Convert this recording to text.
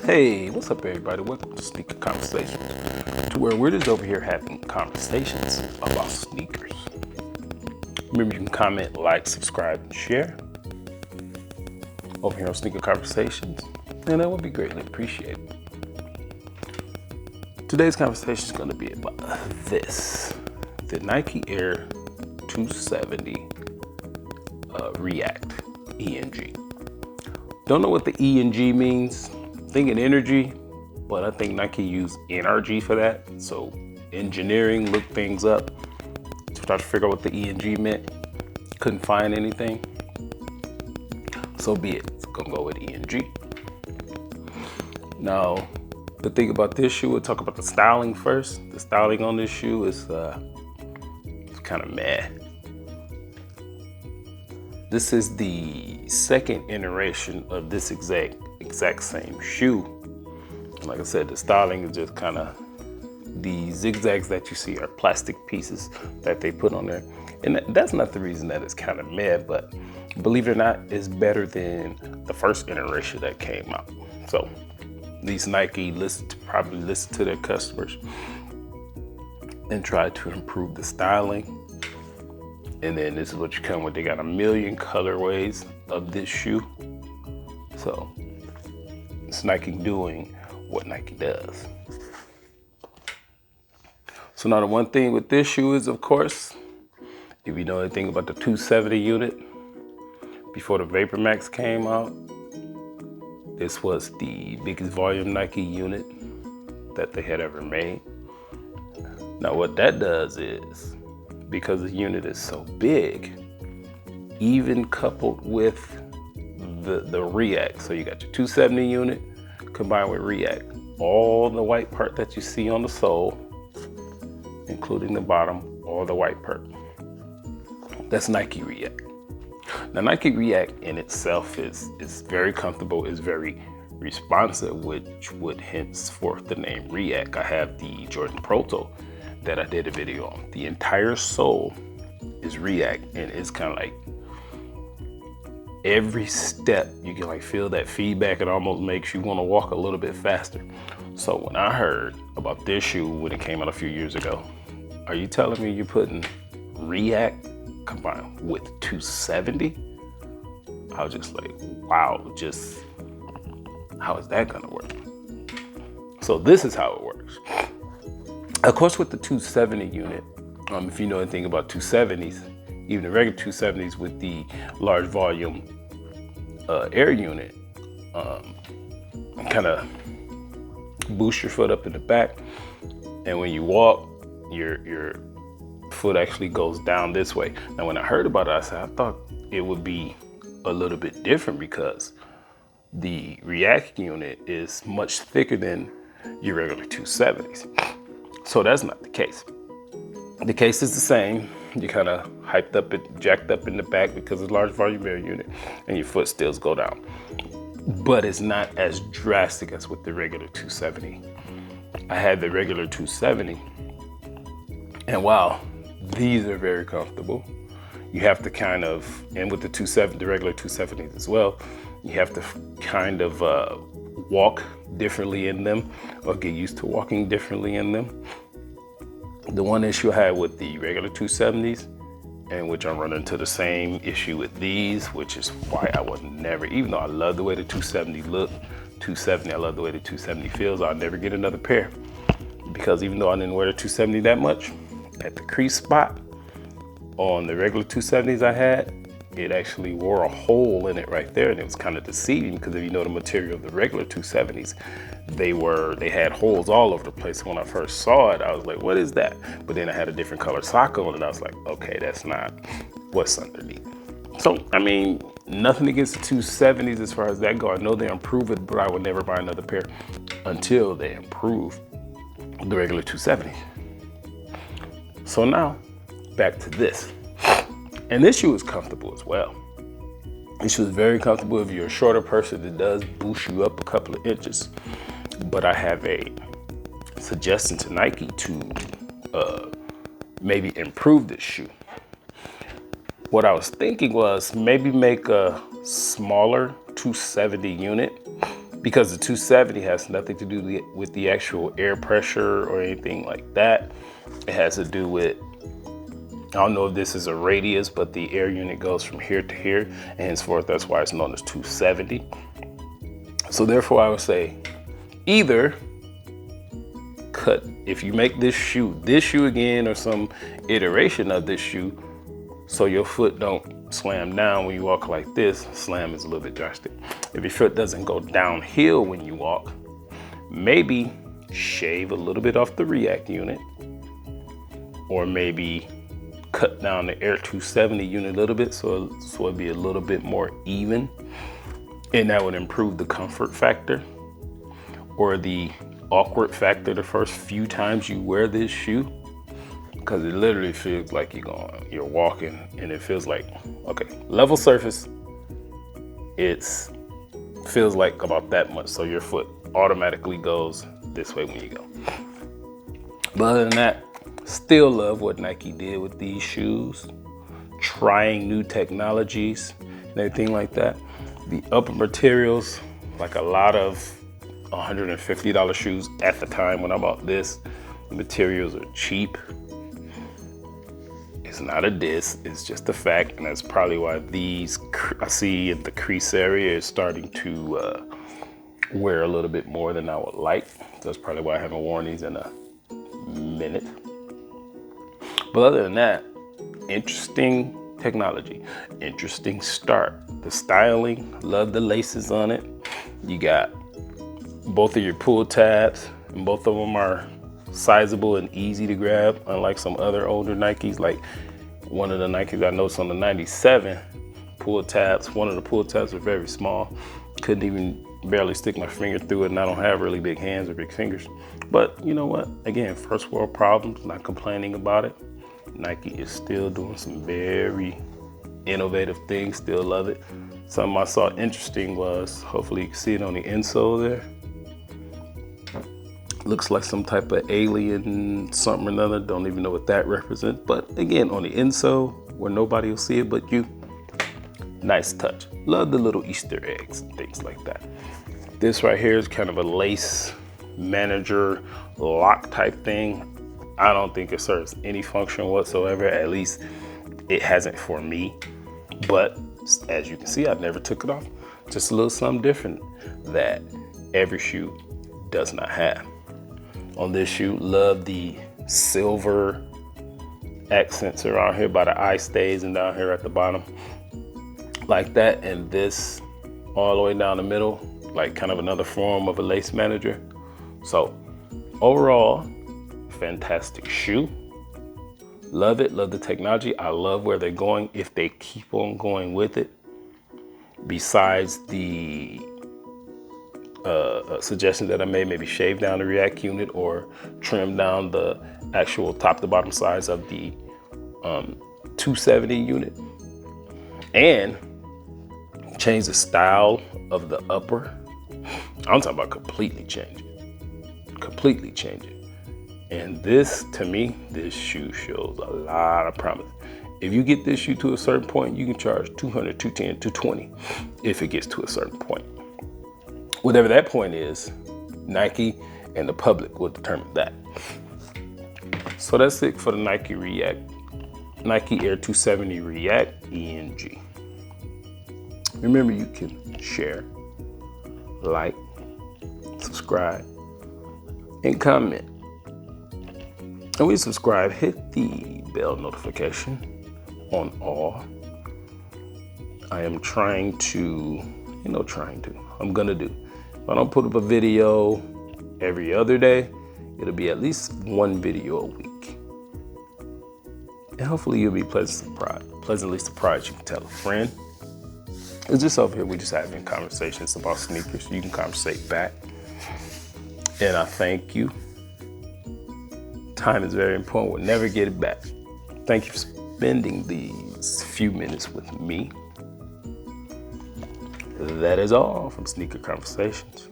Hey, what's up everybody? Welcome to Sneaker Conversations, to where we're just over here having conversations about sneakers. Remember, you can comment, like, subscribe, and share over here on Sneaker Conversations, and that would be greatly appreciated. Today's conversation is going to be about this, the Nike Air 270 React ENG. Don't know what the ENG means. Thinking energy, but I think Nike used NRG for that. So engineering, looked things up to try to figure out what the ENG meant. Couldn't find anything. So be it. It's gonna go with ENG. Now, the thing about this shoe, we'll talk about the styling first. The styling on this shoe is it's kind of meh. This is the second iteration of this exact same shoe. And like I said, the styling is just kind of, the zigzags that you see are plastic pieces that they put on there. And that's not the reason that it's kind of meh, but believe it or not, it's better than the first iteration that came out. So at least Nike probably listen to their customers and try to improve the styling. And then this is what you come with. They got a million colorways of this shoe. So it's Nike doing what Nike does. So now the one thing with this shoe is, of course, if you know anything about the 270 unit, before the Vapor Max came out, this was the biggest volume Nike unit that they had ever made. Now what that does is, because the unit is so big, even coupled with the React, so you got your 270 unit combined with React, all the white part that you see on the sole, including the bottom, all the white part, that's Nike React. Now Nike React in itself is very comfortable, is very responsive, which would henceforth the name React. I have the Jordan Proto that I did a video on. The entire sole is React, and it's kind of like every step you can like feel that feedback. It almost makes you want to walk a little bit faster. So when I heard about this shoe when it came out a few years ago, are you telling me you're putting React combined with 270? I was just like, wow, just how is that gonna work? So this is how it works. Of course, with the 270 unit, if you know anything about 270s, even the regular 270s with the large volume Air unit, kind of boost your foot up in the back, and when you walk, your foot actually goes down this way. Now, when I heard about it, I thought it would be a little bit different because the React unit is much thicker than your regular 270s. So that's not the case. The case is the same. You kind of jacked up in the back because it's a large volume Air unit, and your foot still go down. But it's not as drastic as with the regular 270. I had the regular 270, and wow, these are very comfortable. You have to kind of, and with the the regular 270s as well, you have to kind of walk differently in them, or get used to walking differently in them. The one issue I had with the regular 270s, and which I'm running into the same issue with these, which is why I was never, even though I love the way the 270 look, 270, I love the way the 270 feels, I'll never get another pair. Because even though I didn't wear the 270 that much, at the crease spot on the regular 270s I had, it actually wore a hole in it right there, and it was kind of deceiving because if you know the material of the regular 270s, they had holes all over the place. When I first saw it, I was like, what is that? But then I had a different color sock on it, and I was like, okay, that's not what's underneath. So, I mean, nothing against the 270s as far as that go. I know they improve it, but I would never buy another pair until they improve the regular 270. So now, back to this. And this shoe is comfortable as well. This shoe is very comfortable if you're a shorter person. It does boost you up a couple of inches. But I have a suggestion to Nike to maybe improve this shoe. What I was thinking was maybe make a smaller 270 unit because the 270 has nothing to do with the actual air pressure or anything like that. It has to do with, I don't know if this is a radius, but the air unit goes from here to here, and henceforth that's why it's known as 270. So therefore I would say either cut, if you make this shoe again or some iteration of this shoe, so your foot don't slam down when you walk like this. Slam is a little bit drastic. If your foot doesn't go downhill when you walk, maybe shave a little bit off the React unit, or maybe cut down the Air 270 unit a little bit so it'd be a little bit more even, and that would improve the comfort factor or the awkward factor the first few times you wear this shoe, because it literally feels like you're walking, and it feels like, okay, level surface, it's feels like about that much, so your foot automatically goes this way when you go. But other than that, still love what Nike did with these shoes, trying new technologies and everything like that. The upper materials, like a lot of $150 shoes at the time when I bought this, the materials are cheap. It's not a diss, it's just a fact, and that's probably why these, I see at the crease area is starting to wear a little bit more than I would like. That's probably why I haven't worn these in a minute. But other than that, interesting technology, interesting start. The styling, love the laces on it. You got both of your pull tabs, and both of them are sizable and easy to grab, unlike some other older Nikes. Like one of the Nikes I noticed on the 97 pull tabs, one of the pull tabs are very small. Couldn't even barely stick my finger through it, and I don't have really big hands or big fingers. But you know what? Again, first world problems, not complaining about it. Nike is still doing some very innovative things, still love it. Something I saw interesting was, hopefully you can see it on the insole there. Looks like some type of alien something or another. Don't even know what that represents. But again, on the insole, where nobody will see it but you, nice touch. Love the little Easter eggs and things like that. This right here is kind of a lace manager lock type thing. I don't think it serves any function whatsoever. At least it hasn't for me. But as you can see, I never took it off. Just a little something different that every shoe does not have. On this shoe, love the silver accents around here by the eye stays and down here at the bottom like that, and this all the way down the middle, like kind of another form of a lace manager. So overall, fantastic shoe. Love it, love the technology. I love where they're going if they keep on going with it. Besides the suggestion that I made, maybe shave down the React unit or trim down the actual top to bottom size of the 270 unit, and change the style of the upper. I'm talking about completely change it. And this, to me, this shoe shows a lot of promise. If you get this shoe to a certain point, you can charge $200, $210, $220 if it gets to a certain point. Whatever that point is, Nike and the public will determine that. So that's it for the Nike Air 270 React ENG. Remember, you can share, like, subscribe, and comment. And when you subscribe, hit the bell notification on all. I am I'm gonna do. If I don't put up a video every other day, it'll be at least one video a week. And hopefully you'll be pleasantly surprised. You can tell a friend. It's just over here, we just having conversations about sneakers. You can conversate back. And I thank you. Time is very important. We'll never get it back. Thank you for spending these few minutes with me. That is all from Sneaker Conversations.